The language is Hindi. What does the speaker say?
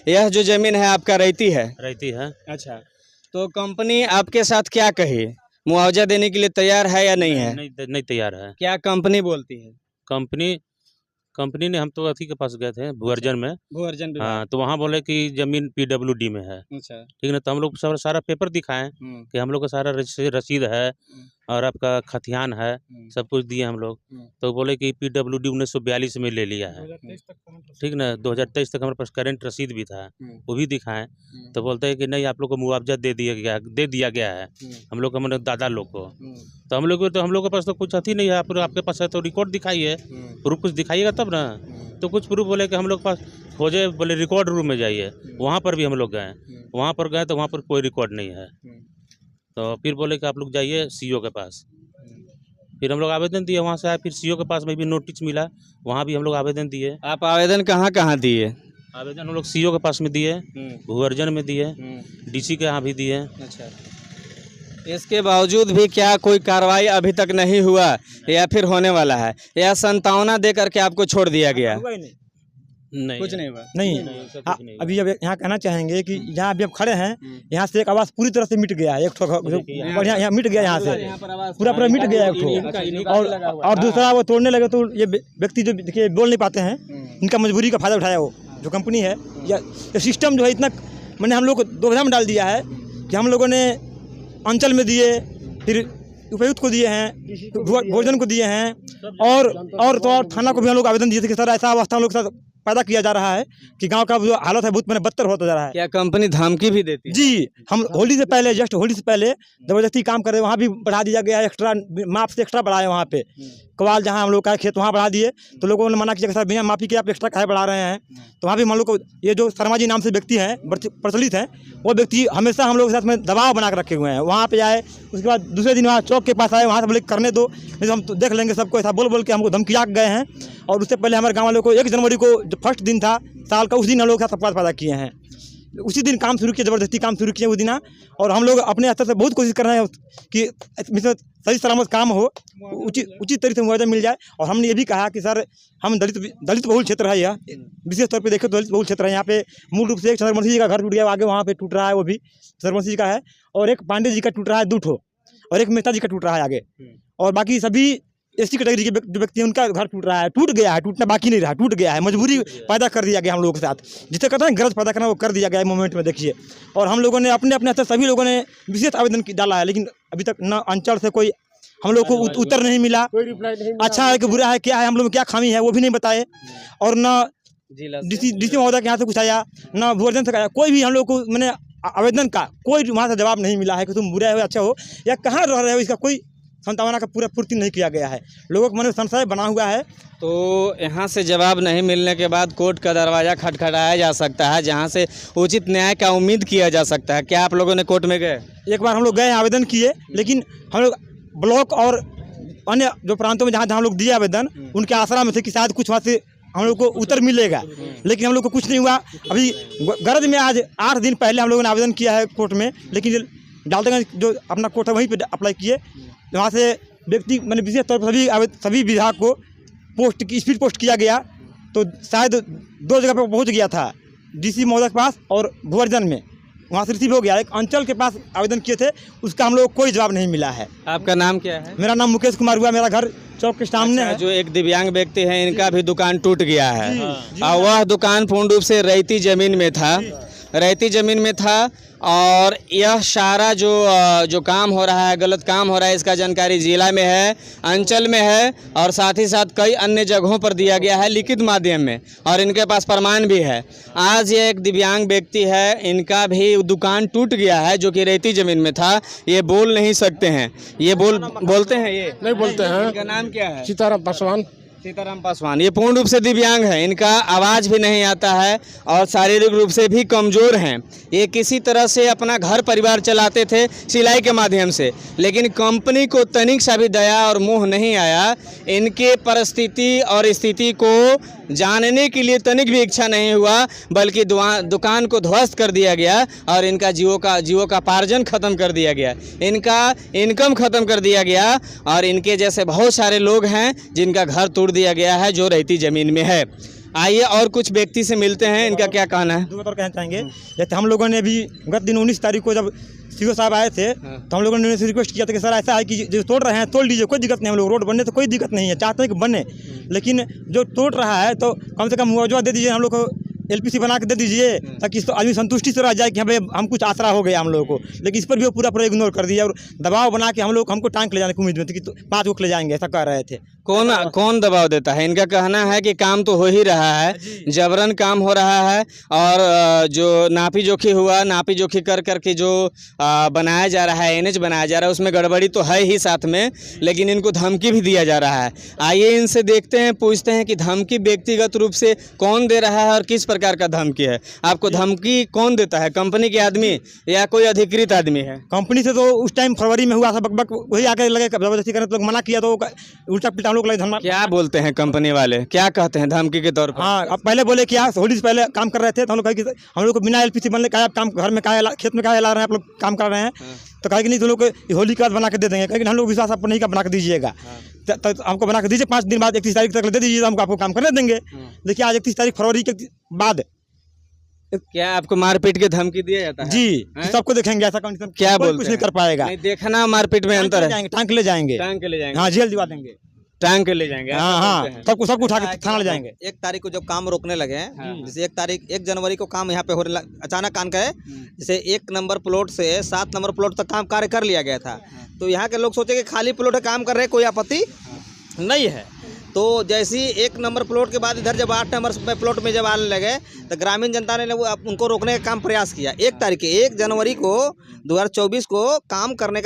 यह जो जमीन है आपका रहती है? रहती है। अच्छा, तो कंपनी आपके साथ क्या कही, मुआवजा देने के लिए तैयार है या नहीं है? नहीं तैयार है। क्या कंपनी बोलती है? कंपनी कंपनी ने हम तो अथी के पास गए थे भूअर्जन में। भू-अर्जन विभाग। हाँ, तो वहाँ बोले कि जमीन पीडब्ल्यूडी में है। अच्छा। ठीक है, तो हम लोग सारा पेपर दिखाएं कि हम लोग का सारा रसीद है और आपका खतियान है, सब कुछ दिए हम लोग। तो बोले कि पीडब्ल्यूडी 1942 में ले लिया है। ठीक ना, 2023 तक हमारे पास करंट रसीद भी था, वो भी दिखाएं। तो बोलते हैं कि नहीं, आप लोग को मुआवजा दे दिया गया है हम लोग को, मतलब दादा लोग को। तो हम लोग के पास तो कुछ अथी नहीं है। आपके पास है तो रिकॉर्ड दिखाइए, प्रूफ कुछ दिखाइएगा तब ना। तो कुछ प्रूफ बोले कि हम लोग के पास खोजे, बोले रिकॉर्ड रूम में जाइए। वहाँ पर भी हम लोग गए, वहाँ पर गए तो वहाँ पर कोई रिकॉर्ड नहीं है। तो फिर बोले कि आप लोग जाइए सीओ के पास। फिर हम लोग आवेदन दिए, वहाँ से आए, फिर सीओ के पास में भी नोटिस मिला, वहाँ भी हम लोग आवेदन दिए। आप आवेदन कहाँ कहाँ दिए? आवेदन हम लोग सीओ के पास में दिए, भूअर्जन में दिए, डीसी के यहाँ भी दिए। अच्छा, इसके बावजूद भी क्या कोई कार्रवाई अभी तक नहीं हुआ या फिर होने वाला है, या संतावना दे करके आपको छोड़ दिया गया? नहीं, कुछ नहीं हुआ। नहीं, अभी अब यहाँ कहना चाहेंगे कि जहाँ अभी अब खड़े हैं, यहाँ से एक आवाज़ पूरी तरह से मिट गया है। एक ठो बढ़िया यहाँ मिट गया, यहाँ से पूरा मिट गया एक ठो। और दूसरा वो तोड़ने लगे तो ये व्यक्ति जो देखिए बोल नहीं पाते हैं, इनका मजबूरी का फायदा उठाया वो जो कंपनी है या सिस्टम जो है इतना, मैंने हम लोग को दुविधा में डाल दिया है कि हम लोगों ने अंचल में दिए, फिर उपायुक्त को दिए हैं, भोजन को दिए हैं, और तो और थाना को भी हम लोग आवेदन दिए थे कि सर ऐसा अवस्था हम लोग के साथ पैदा किया जा रहा है कि गांव का जो हालत है बहुत मैंने बदतर होता जा रहा है। क्या कंपनी धमकी भी देती है? जी, हम होली से पहले जबरदस्ती काम कर रहे, वहाँ भी बढ़ा दिया गया, एक्स्ट्रा माप से एक्स्ट्रा बढ़ाए। वहाँ पे कवाल जहाँ हम लोग का खेत वहाँ बढ़ा दिए, तो लोगों ने मना किया कि सर भैया माफी के आप एक्स्ट्रा काहे बढ़ा रहे हैं। तो वहाँ भी हम लोग को ये जो शर्मा जी नाम से व्यक्ति हैं प्रचलित हैं, वो व्यक्ति हमेशा हम लोग के साथ में दबाव बना कर रखे हुए हैं। वहाँ पे आए, उसके बाद दूसरे दिन वहाँ चौक के पास आए, वहाँ से बोले करने दो, नहीं तो हम तो देख लेंगे सबको, ऐसा बोल के हमको धमकिया गए हैं। और उससे पहले हमारे गाँव वालों को 1 जनवरी को जो फर्स्ट दिन था साल का, उस दिन हम लोग के साथ अपवाद पैदा किए हैं। उसी दिन काम शुरू किया, ज़बरदस्ती काम शुरू किए उस दिन। और हम लोग अपने स्तर से बहुत कोशिश कर रहे हैं कि इसमें सही सलामत काम हो, उचित तरीके से मुआवजा मिल जाए। और हमने ये भी कहा कि सर हम दलित बहुल क्षेत्र है, यह विशेष तौर पे देखें तो दलित बहुल क्षेत्र है। यहाँ पे मूल रूप से एक चंद्रवंशी जी का घर टूट गया, आगे वहाँ पे टूट रहा है, वो भी चंद्रवंशी जी का है। और एक पांडे जी का टूट रहा है 2 ठो, और एक मेहता जी का टूट रहा है आगे। और बाकी सभी एसटी कैटेगरी के जो व्यक्ति हैं उनका घर टूट रहा है, टूट गया है, टूटना बाकी नहीं रहा, टूट गया है। मजबूरी पैदा कर दिया गया हम लोगों के साथ, जिसे कहते हैं गरज पैदा करना, वो कर दिया गया है मोमेंट में, देखिए। और हम लोगों ने अपने स्तर सभी लोगों ने विशेष आवेदन डाला है, लेकिन अभी तक न अंचल से कोई हम लोग को उत्तर नहीं मिला। अच्छा है कि बुरा है, क्या है, हम लोग में क्या खामी है वो भी नहीं बताए। और न डीसी महोदय के यहाँ से कुछ आया, न भूअर्जन से आया, कोई भी हम लोग को मैंने आवेदन का कोई वहाँ से जवाब नहीं मिला है कि तुम बुरे हो अच्छा हो या कहाँ रह रहे हो, इसका कोई संतावना का पूरा पूर्ति नहीं किया गया है। लोगों के मन में संशय बना हुआ है। तो यहाँ से जवाब नहीं मिलने के बाद कोर्ट का दरवाज़ा खटखटाया जा सकता है, जहाँ से उचित न्याय का उम्मीद किया जा सकता है। क्या आप लोगों ने कोर्ट में गए? एक बार हम लोग गए, आवेदन किए, लेकिन हम लोग ब्लॉक और अन्य जो प्रांतों में जहाँ हम लोग दिए आवेदन, उनके आसरा में थे कि शायद कुछ वहाँ से हम लोग को उत्तर मिलेगा, लेकिन हम लोग को कुछ नहीं हुआ। अभी गरज में आज 8 दिन पहले हम लोगों ने आवेदन किया है कोर्ट में, लेकिन डालतेगंज जो अपना कोर्ट है वहीं पे अप्लाई किए। वहाँ से व्यक्ति मैंने विशेष तौर पर सभी विभाग को स्पीड पोस्ट किया गया, तो शायद 2 जगह पर पहुँच गया था, डीसी महोदय के पास और भूअर्जन में, वहाँ से रिसीव हो गया। एक अंचल के पास आवेदन किए थे, उसका हम लोग को कोई जवाब नहीं मिला है। आपका नाम क्या है? मेरा नाम मुकेश कुमार हुआ, मेरा घर चौक के सामने है। जो एक दिव्यांग व्यक्ति है, इनका भी दुकान टूट गया है और वह दुकान पूर्ण रूप से रहती ज़मीन में था। और यह सारा जो काम हो रहा है, गलत काम हो रहा है, इसका जानकारी जिला में है, अंचल में है, और साथ ही साथ कई अन्य जगहों पर दिया गया है लिखित माध्यम में, और इनके पास प्रमाण भी है। आज ये एक दिव्यांग व्यक्ति है, इनका भी दुकान टूट गया है, जो कि रेती ज़मीन में था। ये बोल नहीं सकते हैं, ये बोलते हैं, ये नहीं बोलते हैं। इनका नाम क्या है? सीताराम पासवान। ये पूर्ण रूप से दिव्यांग है, इनका आवाज़ भी नहीं आता है और शारीरिक रूप से भी कमज़ोर हैं। ये किसी तरह से अपना घर परिवार चलाते थे सिलाई के माध्यम से, लेकिन कंपनी को तनिक सा भी दया और मोह नहीं आया। इनके परिस्थिति और स्थिति को जानने के लिए तनिक भी इच्छा नहीं हुआ, बल्कि दुकान को ध्वस्त कर दिया गया और इनका जीवों का पार्जन ख़त्म कर दिया गया, इनका इनकम ख़त्म कर दिया गया। और इनके जैसे बहुत सारे लोग हैं जिनका घर तोड़ दिया गया है, जो रहती ज़मीन में है। आइए और कुछ व्यक्ति से मिलते हैं, इनका क्या कहना है। दो बात और कहना चाहेंगे। जैसे हम लोगों ने अभी गत दिन 19 तारीख को जब सीओ साहब आए थे तो हम लोगों ने उनसे रिक्वेस्ट किया था कि सर ऐसा है कि जो तोड़ रहे हैं तोड़ लीजिए, कोई दिक्कत नहीं, हम लोग रोड बनने तो कोई दिक्कत नहीं है, चाहते हैं कि बने, लेकिन जो तोड़ रहा है तो कम से कम मुआवजा दे दीजिए, हम लोग को LPC बना के दे दीजिए ताकि इस तो आदमी संतुष्टि से रह जाए कि हमें हम कुछ आसरा हो गया हम लोगों को। लेकिन इस पर भी वो पूरा इग्नोर कर दिया और दबाव बना के हमको टांग ले जाने की उम्मीद में थी कि 5 को ले जाएंगे, ऐसा कह रहे थे। कौन दबाव देता है? इनका कहना है कि काम तो हो ही रहा है, जबरन काम हो रहा है और जो नापी जोखी हुआ, नापी जोखी कर करके जो बनाया जा रहा है, NH बनाया जा रहा है, उसमें गड़बड़ी तो है ही साथ में, लेकिन इनको धमकी भी दिया जा रहा है। आइए इनसे देखते हैं, पूछते हैं कि धमकी व्यक्तिगत रूप से कौन दे रहा है और किस प्रकार का धमकी है। आपको धमकी कौन देता है, कंपनी के आदमी या कोई अधिकृत आदमी है? कंपनी से तो उस टाइम फरवरी में हुआ था, बक वही आके लगे जबरदस्ती करने, तो लोग मना किया तो उल्टा पिल्टा लोग लगे धमकी। क्या बोलते हैं कंपनी वाले, क्या कहते हैं धमकी के तौर पर? हाँ, अब पहले बोले कि होली से पहले काम कर रहे थे तो हम लोग कहे कि हम लोग को बिना LPC बनने का आप काम घर में क्या खेत में क्या ला रहे हैं, आप लोग काम कर रहे हैं, तो कहे कि नहीं तो लोग होली के बाद बना के दे देंगे, लेकिन हम लोग विश्वास आपको नहीं का बना के दीजिएगा, तो हमको बना के दीजिए, 5 दिन बाद 31 तारीख तक दे दीजिए, हम आपको काम करने देंगे। देखिए आज 31 तारीख फरवरी के बाद क्या आपको मारपीट के धमकी दिया जाता है? जी, तो सबको देखेंगे, ऐसा कंडीशन क्या कोई बोलते कुछ हैं? नहीं कर पाएगा। नहीं, देखना मारपीट में अंतर है। टांग के ले जाएंगे, टांग के ले जाएंगे, हाँ जेल दिवा देंगे, टांग के ले जाएंगे। हाँ, सबको उठा के थाना ले जाएंगे। 1 तारीख को जब काम रोकने लगे हैं, जैसे 1 जनवरी को काम यहाँ पे अचानक आन गए, जैसे 1 नंबर प्लॉट से 7 नंबर प्लॉट तक काम कार्य कर लिया गया था, तो यहाँ के लोग सोचे कि खाली प्लॉट है, काम कर रहे हैं, कोई आपत्ति नहीं है। तो जैसे ही 1 नंबर प्लॉट के बाद इधर जब 8 नंबर प्लॉट में जब आने लगे तो ग्रामीण जनता ने उनको रोकने का काम प्रयास किया। 1 जनवरी को 2024 को काम करने का